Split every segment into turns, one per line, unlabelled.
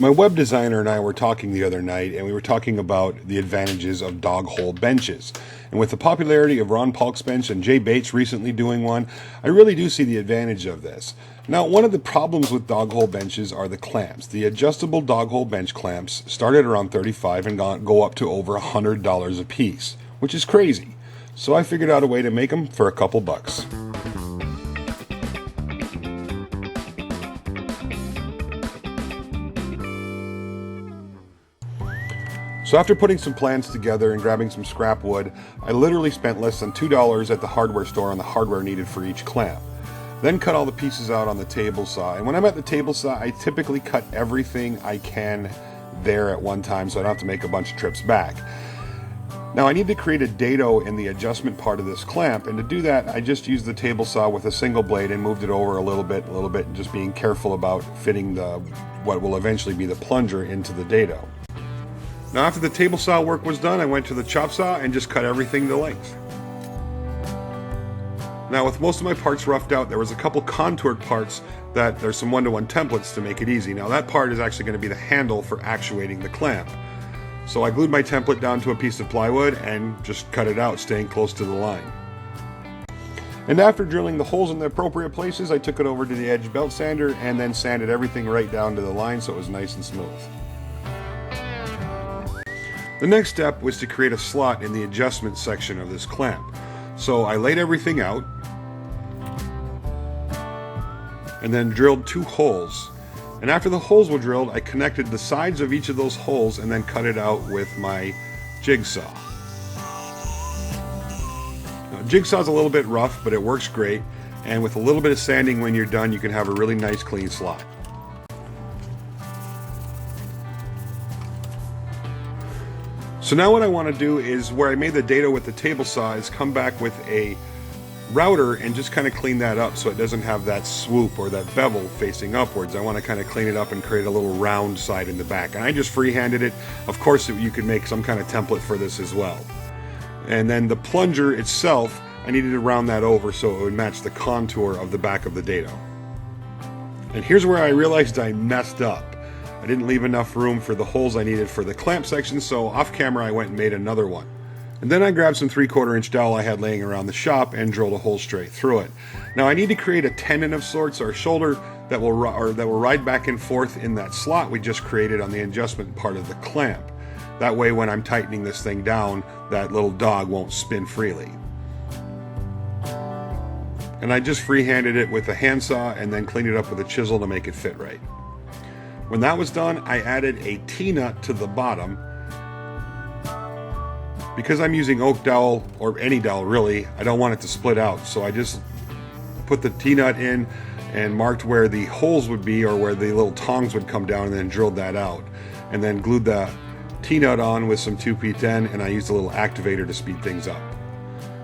My web designer and I were talking the other night, and we were talking about the advantages of dog hole benches. And with the popularity of Ron Paulk Bench and Jay Bates recently doing one, I really do see the advantage of this. Now, one of the problems with dog hole benches are the clamps. The adjustable dog hole bench clamps start at around $35 and go up to over $100 a piece, which is crazy. So I figured out a way to make them for a couple bucks. So after putting some plans together and grabbing some scrap wood, I literally spent less than $2 at the hardware store on the hardware needed for each clamp. Then cut all the pieces out on the table saw. And when I'm at the table saw, I typically cut everything I can there at one time so I don't have to make a bunch of trips back. Now I need to create a dado in the adjustment part of this clamp, and to do that I just used the table saw with a single blade and moved it over a little bit, and just being careful about fitting what will eventually be the plunger into the dado. Now after the table saw work was done, I went to the chop saw and just cut everything to length. Now with most of my parts roughed out, there was a couple contoured parts that there's some one-to-one templates to make it easy. Now that part is actually going to be the handle for actuating the clamp. So I glued my template down to a piece of plywood and just cut it out, staying close to the line. And after drilling the holes in the appropriate places, I took it over to the edge belt sander and then sanded everything right down to the line so it was nice and smooth. The next step was to create a slot in the adjustment section of this clamp. So I laid everything out and then drilled 2 holes. And after the holes were drilled, I connected the sides of each of those holes and then cut it out with my jigsaw. Now, jigsaw's a little bit rough, but it works great. And with a little bit of sanding when you're done, you can have a really nice clean slot. So now what I want to do is, where I made the dado with the table saw, is come back with a router and just kind of clean that up so it doesn't have that swoop or that bevel facing upwards. I want to kind of clean it up and create a little round side in the back. And I just freehanded it. Of course, you could make some kind of template for this as well. And then the plunger itself, I needed to round that over so it would match the contour of the back of the dado. And here's where I realized I messed up. I didn't leave enough room for the holes I needed for the clamp section, so off camera I went and made another one. And then I grabbed some 3/4 inch dowel I had laying around the shop and drilled a hole straight through it. Now I need to create a tenon of sorts, or a shoulder that will ride back and forth in that slot we just created on the adjustment part of the clamp. That way when I'm tightening this thing down, that little dog won't spin freely. And I just freehanded it with a handsaw and then cleaned it up with a chisel to make it fit right. When that was done, I added a T-nut to the bottom. Because I'm using oak dowel, or any dowel really, I don't want it to split out. So I just put the T-nut in and marked where the holes would be, or where the little tongs would come down, and then drilled that out. And then glued the T-nut on with some 2P10, and I used a little activator to speed things up.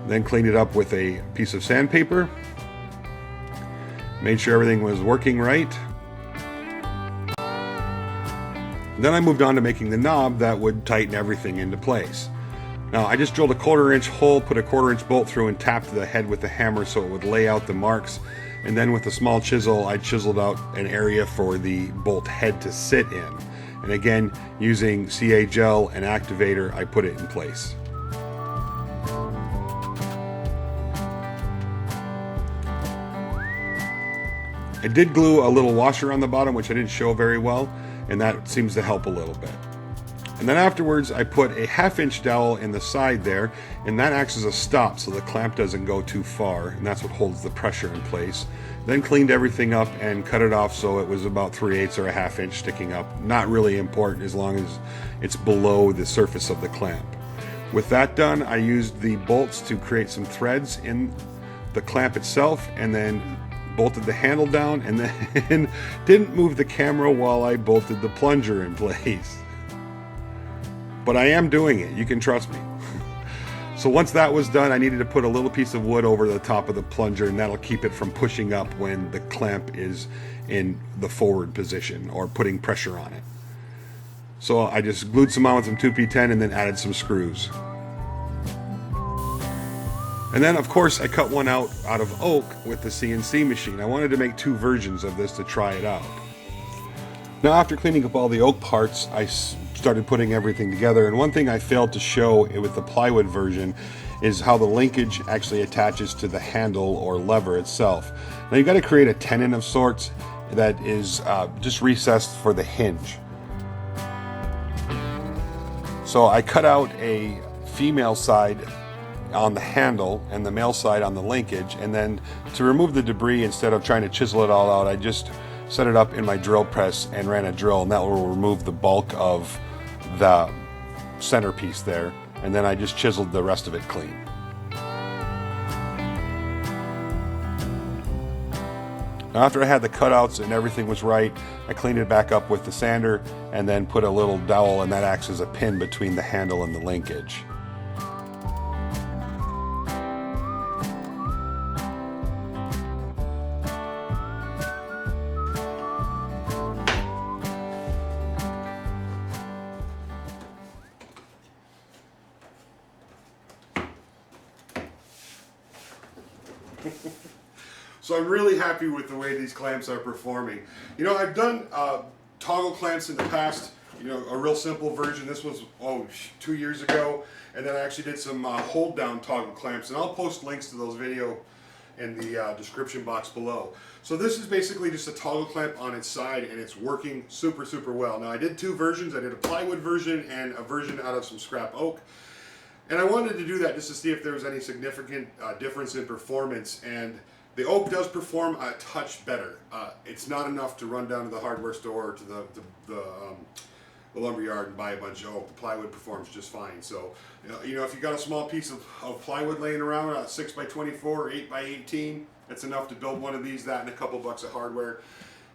Then cleaned it up with a piece of sandpaper. Made sure everything was working right. Then I moved on to making the knob that would tighten everything into place. Now I just drilled a 1/4 inch hole, put a 1/4 inch bolt through, and tapped the head with the hammer so it would lay out the marks. And then with a small chisel, I chiseled out an area for the bolt head to sit in. And again, using CA gel and activator, I put it in place. I did glue a little washer on the bottom, which I didn't show very well, and that seems to help a little bit. And then afterwards I put a 1/2 inch dowel in the side there, and that acts as a stop so the clamp doesn't go too far, and that's what holds the pressure in place. Then cleaned everything up and cut it off so it was about 3/8 or a 1/2 inch sticking up. Not really important as long as it's below the surface of the clamp. With that done, I used the bolts to create some threads in the clamp itself, and then bolted the handle down, and then didn't move the camera while I bolted the plunger in place. But I am doing it, you can trust me. So once that was done, I needed to put a little piece of wood over the top of the plunger, and that'll keep it from pushing up when the clamp is in the forward position or putting pressure on it. So I just glued some on with some 2P10 and then added some screws. And then of course I cut one out of oak with the CNC machine. I wanted to make 2 versions of this to try it out. Now, after cleaning up all the oak parts, I started putting everything together, and one thing I failed to show with the plywood version is how the linkage actually attaches to the handle or lever itself. Now, you've got to create a tenon of sorts that is just recessed for the hinge. So I cut out a female side on the handle and the male side on the linkage, and then to remove the debris, instead of trying to chisel it all out, I just set it up in my drill press and ran a drill, and that will remove the bulk of the centerpiece there, and then I just chiseled the rest of it clean. Now, after I had the cutouts and everything was right, I cleaned it back up with the sander and then put a little dowel, and that acts as a pin between the handle and the linkage. So I'm really happy with the way these clamps are performing. You know, I've done toggle clamps in the past, you know, a real simple version. This was 2 years ago, and then I actually did some hold down toggle clamps, and I'll post links to those videos in the description box below. So this is basically just a toggle clamp on its side, and it's working super well. Now, I did two versions. I did a plywood version and a version out of some scrap oak. And I wanted to do that just to see if there was any significant difference in performance, and the oak does perform a touch better. It's not enough to run down to the hardware store or to the lumber yard and buy a bunch of oak. The plywood performs just fine. So, you know, if you got a small piece of plywood laying around, 6x24 or 8x18, that's enough to build one of these, that and a couple bucks of hardware,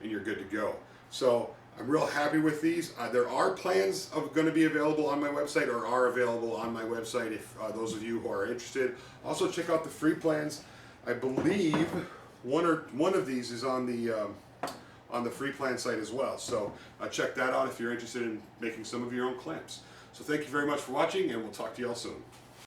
and you're good to go. So I'm real happy with these. There are plans of going to be available on my website, or are available on my website if those of you who are interested. Also, check out the free plans. I believe one of these is on the free plan site as well. So check that out if you're interested in making some of your own clamps. So thank you very much for watching, and we'll talk to y'all soon.